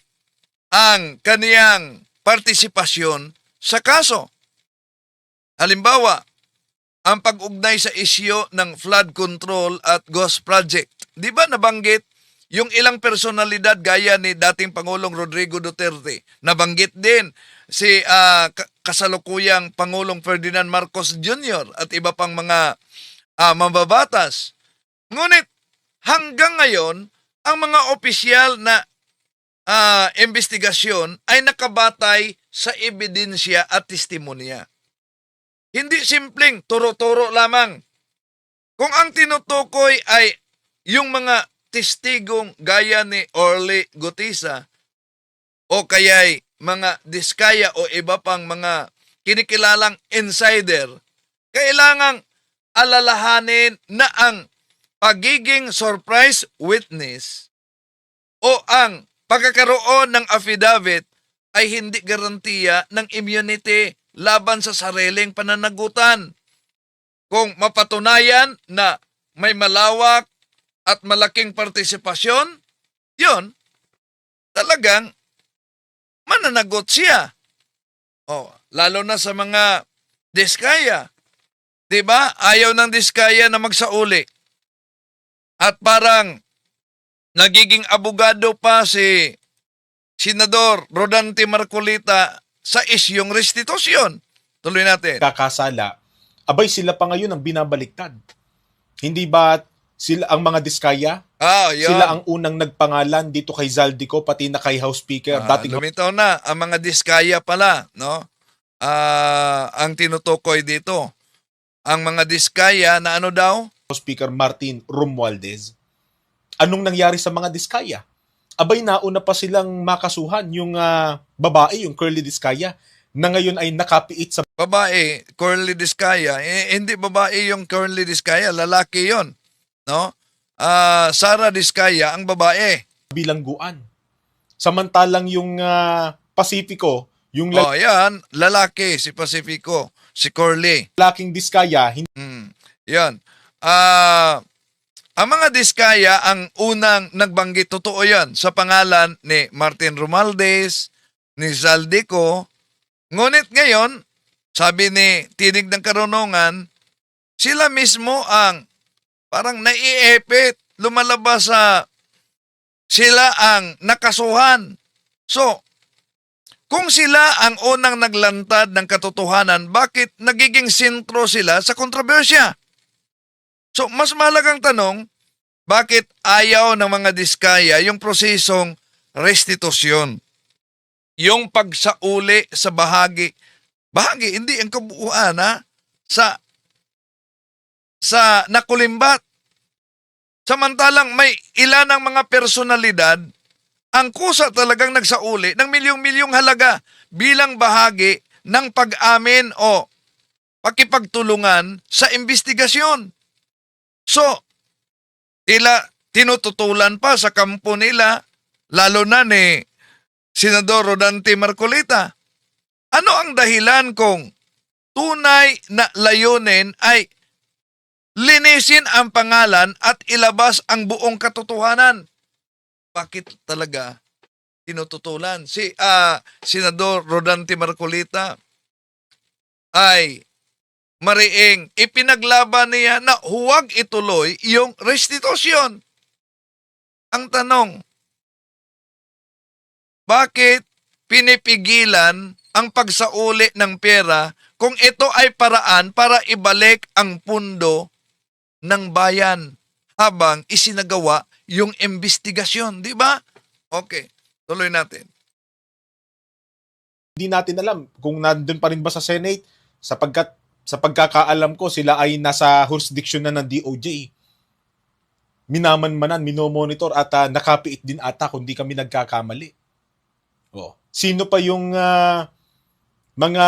ang kaniyang partisipasyon sa kaso. Halimbawa, ang pag-ugnay sa isyu ng flood control at ghost project. Di ba nabanggit yung ilang personalidad gaya ni dating Pangulong Rodrigo Duterte, nabanggit din si kasalukuyang Pangulong Ferdinand Marcos Jr. at iba pang mga mababatas. Ngunit hanggang ngayon, ang mga opisyal na investigasyon ay nakabatay sa ebidensya at testimonya. Hindi simpleng turo-turo lamang. Kung ang tinutukoy ay yung mga testigong gaya ni Orly Gutisa o kaya'y mga diskaya o iba pang mga kinikilalang insider, kailangang alalahanin na ang pagiging surprise witness o ang pagkakaroon ng affidavit ay hindi garantiya ng immunity laban sa sariling pananagutan. Kung mapatunayan na may malawak at malaking partisipasyon, yun, talagang mananagot siya. Lalo na sa mga diskaya. Diba? Ayaw ng diskaya na magsauli. At parang nagiging abogado pa si Senador Rodante Marcolita sa isyong restitusyon. Tuloy natin. Kakasala, abay sila pa ngayon ang binabaliktad. Hindi ba sila ang mga diskaya? Yun. Sila ang unang nagpangalan dito kay Zaldico, pati na kay House Speaker. Dating lumitaw na, ang mga diskaya pala, no? Ang tinutukoy dito. Ang mga diskaya na ano daw? House Speaker Martin Romualdez. Anong nangyari sa mga diskaya? Abay, nauna pa silang makasuhan yung babae, yung Curly Diskaya, na ngayon ay nakapiit sa Babae, Curly Diskaya. Hindi babae yung Curly Diskaya, lalaki yon, no? Sara Diskaya ang babae. bilangguan. Samantalang yung Pacifico, yung Yan, lalaki si Pacifico, si Curly. lalaking Diskaya, Yan. Ang mga diskaya ang unang nagbanggit, totoo yan, sa pangalan ni Martin Romualdez, ni Zaldico. Ngunit ngayon, sabi ni Tinig ng Karunungan, sila mismo ang parang naiipit, lumalabas sa sila ang nakasuhan. So, kung sila ang unang naglantad ng katotohanan, bakit nagiging sentro sila sa kontrobersya? So, mas mahalagang tanong, bakit ayaw ng mga diskaya yung prosesong restitusyon? Yung pagsauli sa bahagi, hindi ang kabuuan sa nakulimbat. Samantalang may ilan ng mga personalidad ang kusa talagang nagsauli ng milyong-milyong halaga bilang bahagi ng pag-amin o pakipagtulungan sa investigasyon. So, tinututulan pa sa kampo nila, lalo na ni Senador Rodante Marcolita. Ano ang dahilan kung tunay na layunin ay linisin ang pangalan at ilabas ang buong katotohanan? Bakit talaga tinututulan? Si Senador Rodante Marcolita ay mariing ipinaglaban niya na huwag ituloy yung restitusyon. Ang tanong, bakit pinipigilan ang pagsauli ng pera kung ito ay paraan para ibalik ang pundo ng bayan habang isinagawa yung investigasyon, di ba? Okay, tuloy natin. hindi natin alam kung nandun pa rin ba sa Senate, sapagkat sa pagkakaalam ko, sila ay nasa jurisdiction na ng DOJ. Minamanmanan, minomonitor at nakapiit din ata kung di kami nagkakamali. Sino pa yung mga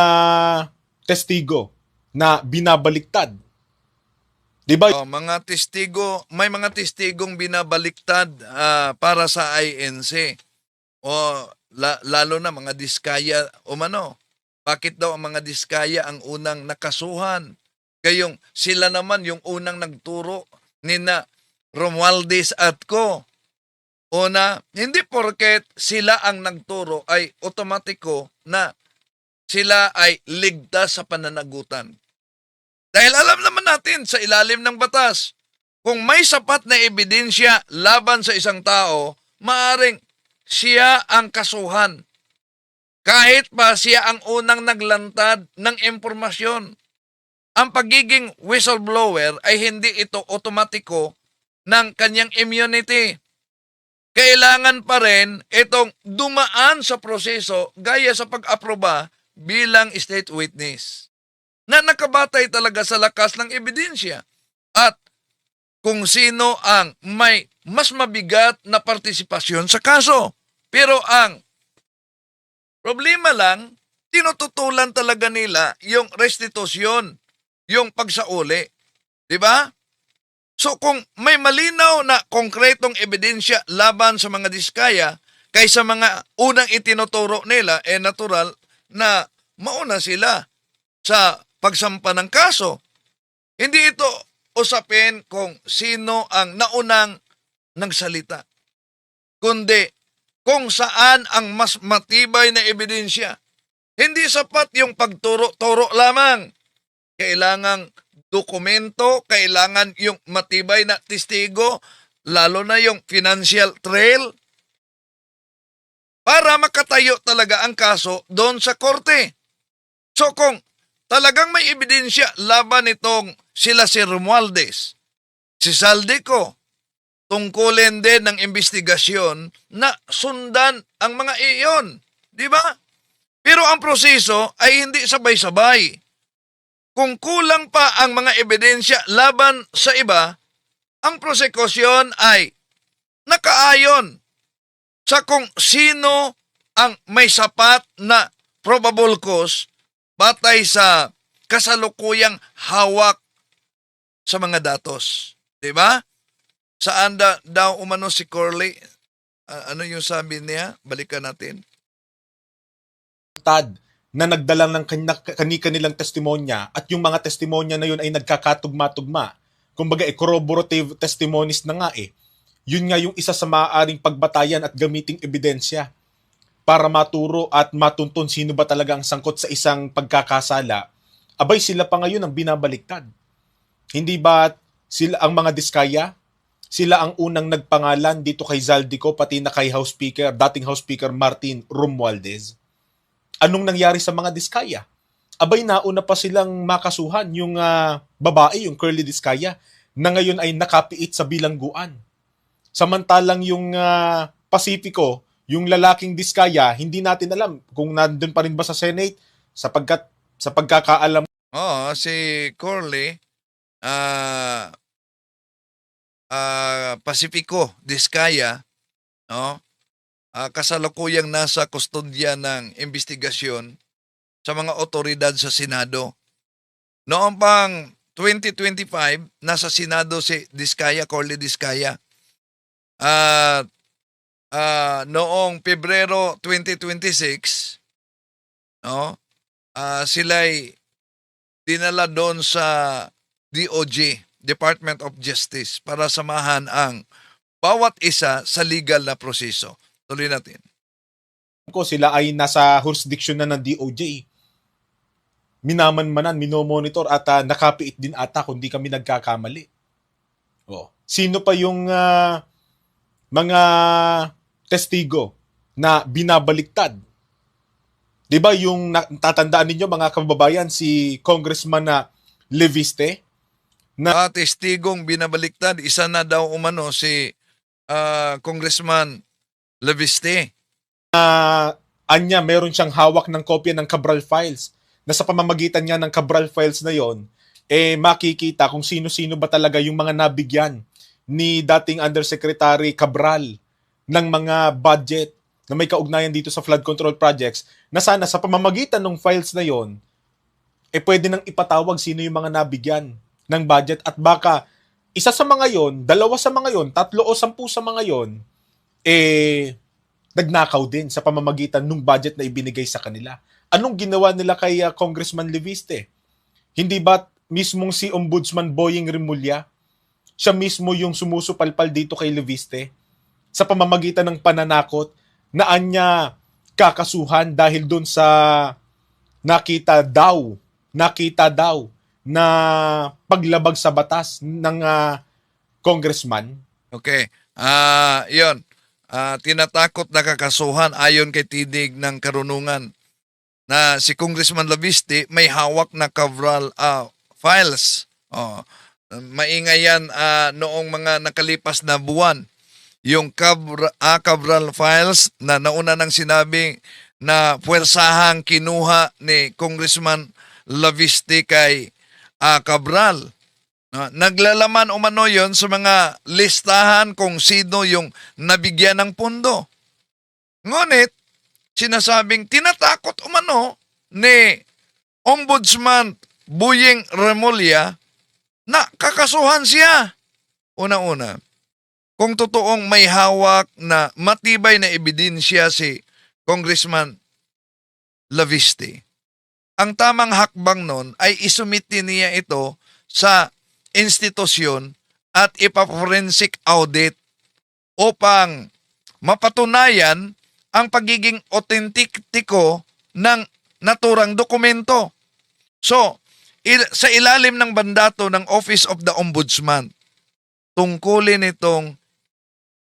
testigo na binabaliktad? Diba? Mga testigo, may mga testigong binabaliktad para sa INC. Lalo na mga diskaya umano. Bakit daw ang mga diskaya ang unang nakasuhan? Kayong sila naman yung unang nagturo ni na Romualdez at ko. Una, hindi porket sila ang nagturo ay otomatiko na sila ay ligtas sa pananagutan. Dahil alam naman natin sa ilalim ng batas, kung may sapat na ebidensya laban sa isang tao, maaring siya ang kasuhan. Kahit pa siya ang unang naglantad ng impormasyon. Ang pagiging whistleblower ay hindi ito otomatiko ng kanyang immunity. Kailangan pa rin itong dumaan sa proseso gaya sa pag-aproba bilang state witness na nakabatay talaga sa lakas ng ebidensya at kung sino ang may mas mabigat na partisipasyon sa kaso. Pero ang problema lang, tinututulan talaga nila yung restitusyon, yung pagsauli. Diba? So kung may malinaw na konkretong ebidensya laban sa mga diskaya kaysa mga unang itinuturo nila, natural na mauna sila sa pagsampa ng kaso. Hindi ito usapin kung sino ang naunang nagsalita, kundi kung saan ang mas matibay na ebidensya. Hindi sapat yung pagturo-turo lamang. Kailangang dokumento, kailangan yung matibay na testigo, lalo na yung financial trail, para makatayo talaga ang kaso doon sa korte. So kung talagang may ebidensya laban itong sila si Romualdez, si Saldico, tungkulin din ng investigasyon na sundan ang mga iyon. Di ba? Pero ang proseso ay hindi sabay-sabay. Kung kulang pa ang mga ebidensya laban sa iba, ang prosekusyon ay nakaayon sa kung sino ang may sapat na probable cause batay sa kasalukuyang hawak sa mga datos. Diba? Saan daw umano si Corley? Ano yung sabi niya? Balikan natin. Tad na nagdala ng kanilang testimonya at yung mga testimonya na yun ay nagkakatugma-tugma. Kumbaga, corroborative testimonies na nga eh. Yun nga yung isa sa maaaring pagbatayan at gamiting ebidensya para maturo at matuntun sino ba talaga ang sangkot sa isang pagkakasala. Abay, sila pa ngayon ang binabaliktad. Hindi ba sila ang mga diskaya? Sila ang unang nagpangalan dito kay Zaldico pati na kay dating House Speaker Martin Romualdez. Anong nangyari sa mga diskaya? Abay, nauna pa silang makasuhan yung babae, yung Curly Diskaya, na ngayon ay nakapiit sa bilangguan. Samantalang yung Pacifico, yung lalaking Diskaya, hindi natin alam kung nandun pa rin ba sa Senate sapagkat sa pagkakaalam. Si Corley, Pacifico Diskaya, no? Kasalukuyang nasa kustodya ng investigasyon sa mga otoridad sa Senado. Noong pang 2025, nasa Senado si Diskaya, Corley Diskaya. At noong Pebrero 2026, no, sila'y dinala doon sa DOJ, Department of Justice, para samahan ang bawat isa sa legal na proseso. Tuloy natin. Sila ay nasa jurisdiction na ng DOJ. Minamanmanan, minomonitor at nakapiit din ata kung di kami nagkakamali. Sino pa yung mga testigo na binabaliktad? Diba yung tatandaan ninyo mga kababayan, si Congressman na Leviste? Testigong binabaliktad, isa na daw umano si Congressman Leviste. Anya, meron siyang hawak ng kopya ng Cabral Files na sa pamamagitan niya ng Cabral Files na yon, makikita kung sino-sino ba talaga yung mga nabigyan ni dating Undersecretary Cabral ng mga budget na may kaugnayan dito sa flood control projects na sana sa pamamagitan ng files na yon, pwede nang ipatawag sino yung mga nabigyan ng budget at baka isa sa mga yon, dalawa sa mga yon, 3 o 10 sa mga yon, nagnakaw din sa pamamagitan ng budget na ibinigay sa kanila. Anong ginawa nila kay Congressman Leviste? Hindi ba mismong si Ombudsman Boying Rimulya, siya mismo yung sumusupalpal dito kay Leviste sa pamamagitan ng pananakot na anya kakasuhan dahil doon sa nakita daw na paglabag sa batas ng congressman. Okay. Yun. Tinatakot na kakasuhan ayon kay tinig ng karunungan na si Congressman Laviste may hawak na Cabral files. Maingay yan noong mga nakalipas na buwan. Yung Cabral files na nauna nang sinabi na puwersahang kinuha ni Congressman Laviste kay Cabral. Naglalaman umano yon sa mga listahan kung sino yung nabigyan ng pondo. Ngunit, sinasabing tinatakot umano ni Ombudsman Buying Remulla na kakasuhan siya. Una-una, kung totoong may hawak na matibay na ebidensya si Congressman Laviste, ang tamang hakbang nun ay isumiti niya ito sa institusyon at ipa-forensic audit upang mapatunayan ang pagiging autentiko ng naturang dokumento. So, sa ilalim ng mandato ng Office of the Ombudsman, tungkulin itong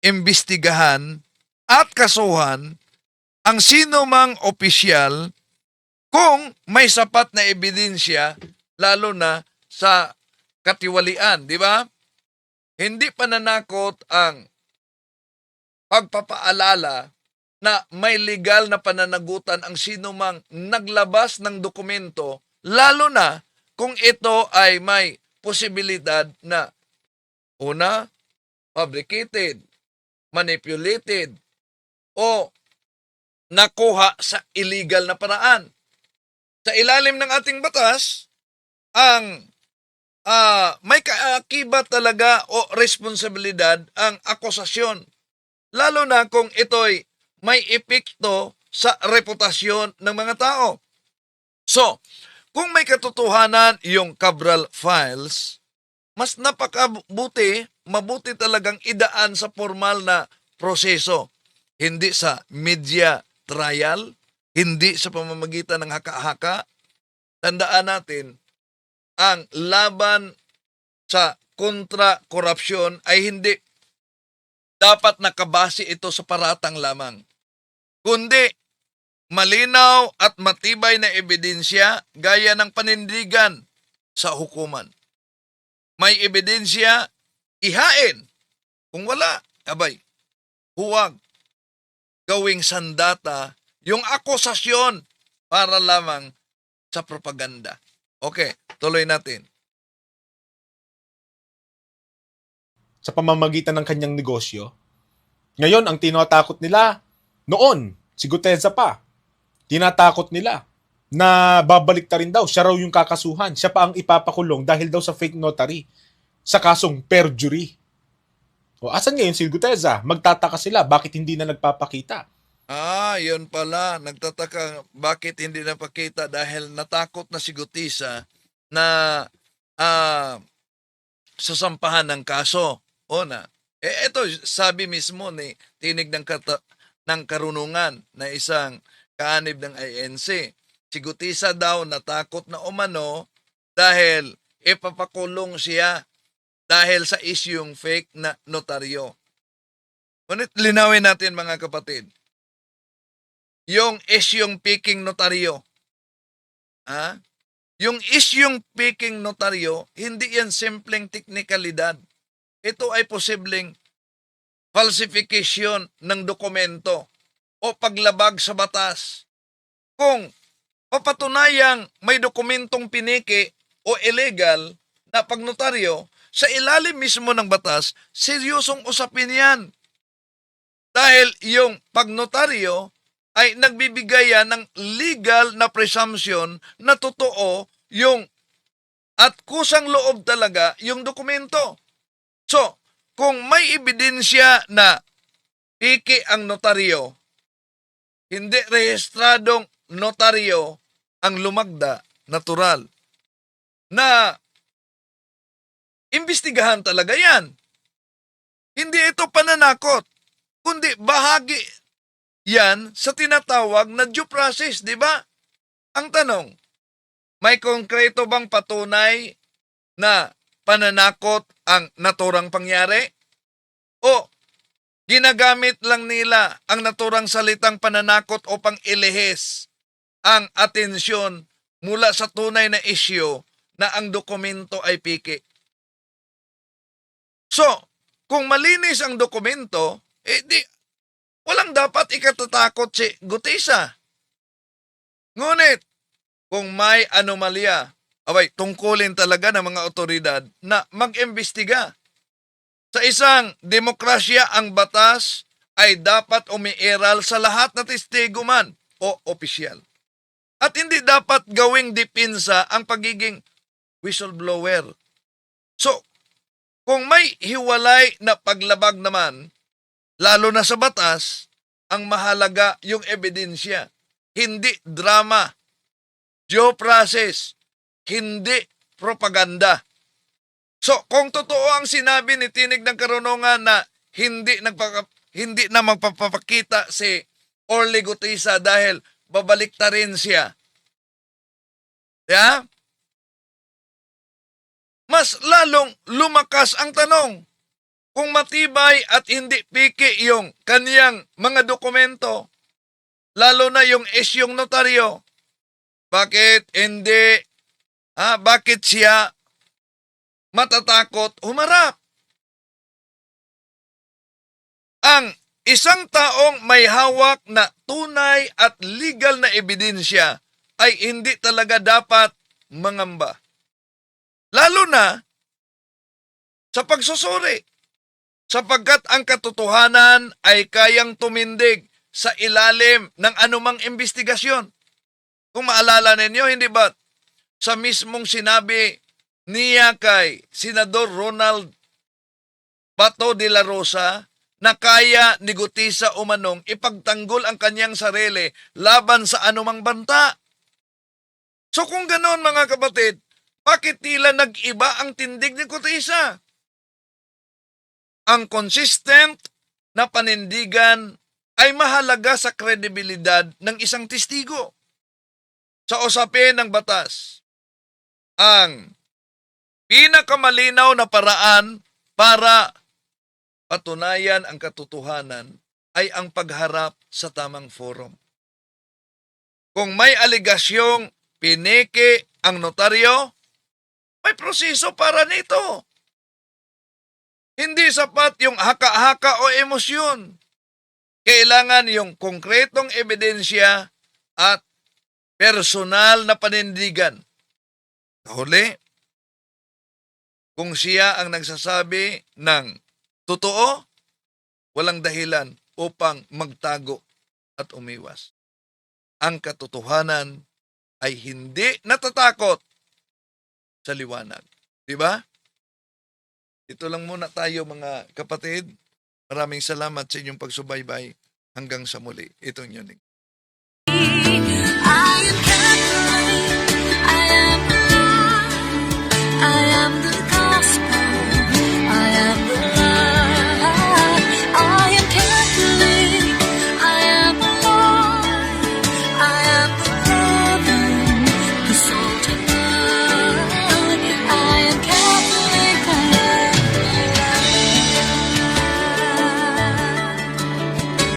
imbestigahan at kasuhan ang sino mang opisyal kung may sapat na ebidensya, lalo na sa katiwalian, di ba? Hindi pananakot ang pagpapaalala na may legal na pananagutan ang sino mang naglabas ng dokumento, lalo na kung ito ay may posibilidad na una, fabricated, manipulated, o nakuha sa illegal na paraan. Sa ilalim ng ating batas, ang may kaakibat talaga o responsibilidad ang akusasyon, lalo na kung ito'y may epekto sa reputasyon ng mga tao. So, kung may katotohanan yung Cabral files, mas mabuti talagang idaan sa formal na proseso, hindi sa media trial, hindi sa pamamagitan ng haka-haka. Tandaan natin, ang laban sa kontra-korupsyon ay hindi dapat nakabase ito sa paratang lamang, kundi malinaw at matibay na ebidensya gaya ng panindigan sa hukuman. May ebidensya, ihain. Kung wala, abay, huwag gawing sandata yung akusasyon para lamang sa propaganda. Okay, tuloy natin. Sa pamamagitan ng kanyang negosyo. Ngayon, ang tinatakot nila, noon, si Guteza pa, tinatakot nila na babalik ta rin daw, siya raw yung kakasuhan, siya pa ang ipapakulong dahil daw sa fake notary, sa kasong perjury. O asan ngayon si Guteza? Magtataka sila, bakit hindi na nagpapakita? Yun pala. Nagtataka bakit hindi napakita dahil natakot na si Guteza na sasampahan ng kaso. Una, ito sabi mismo ni tinig ng karunungan na isang kaanib ng INC. Si Guteza daw natakot na umano dahil ipapakulong siya dahil sa isyung fake na notaryo. Ngunit linawin natin mga kapatid, yung isyung peking notaryo, yung isyung peking notaryo, hindi yan simpleng teknikalidad. Ito ay posibleng falsification ng dokumento o paglabag sa batas. Kung papatunayang may dokumentong piniki o illegal na pagnotaryo, sa ilalim mismo ng batas, seryosong usapin yan. Dahil yung pagnotaryo ay nagbibigay yan ng legal na presumption na totoo yung at kusang loob talaga yung dokumento. So, kung may ebidensya na piki ang notaryo, hindi rehistradong notaryo ang lumagda, natural, na imbestigahan talaga yan. Hindi ito pananakot, kundi bahagi yan sa tinatawag na due process, di ba? Ang tanong, may konkreto bang patunay na pananakot ang naturang pangyari? O ginagamit lang nila ang naturang salitang pananakot upang ilihis ang atensyon mula sa tunay na isyu na ang dokumento ay piki? So, kung malinis ang dokumento, walang dapat ikatatakot si Gutisa. Ngunit, kung may anomalya, tungkulin talaga ng mga otoridad na mag-imbestiga. Sa isang demokrasya, ang batas ay dapat umiiral sa lahat na testigo man o opisyal. At hindi dapat gawing dipinsa ang pagiging whistleblower. So, kung may hiwalay na paglabag naman, lalo na sa batas, ang mahalaga yung ebidensya, hindi drama, due process, hindi propaganda. So, kung totoo ang sinabi ni Tinig ng Karunungan na hindi na magpapakita si Orly Gutisa dahil babalik ta rin siya, yeah? Mas lalong lumakas ang tanong. Kung matibay at hindi piki yung kaniyang mga dokumento, lalo na yung isyong notaryo, bakit siya matatakot humarap? Ang isang taong may hawak na tunay at legal na ebidensya ay hindi talaga dapat mangamba. Lalo na sa pagsusuri, sapagkat ang katotohanan ay kayang tumindig sa ilalim ng anumang investigasyon. Kung maalala ninyo, hindi ba sa mismong sinabi niya kay Senador Ronald Bato de la Rosa na kaya ni Gutisa umanong ipagtanggol ang kanyang sarili laban sa anumang banta? So kung ganoon, mga kapatid, bakit tila nag-iba ang tindig ni Gutisa? Ang consistent na panindigan ay mahalaga sa kredibilidad ng isang testigo. Sa usapin ng batas, ang pinakamalinaw na paraan para patunayan ang katotohanan ay ang pagharap sa tamang forum. Kung may aligasyong piniki ang notaryo, may proseso para nito. Hindi sapat yung haka-haka o emosyon. Kailangan yung konkretong ebidensya at personal na panindigan. Huli, kung siya ang nagsasabi ng totoo, walang dahilan upang magtago at umiwas. Ang katotohanan ay hindi natatakot sa liwanag. Diba? Ito lang muna tayo, mga kapatid. Maraming salamat sa inyong pagsubaybay. Hanggang sa muli. Ito yung yun. I am Catholic. I am alive. I am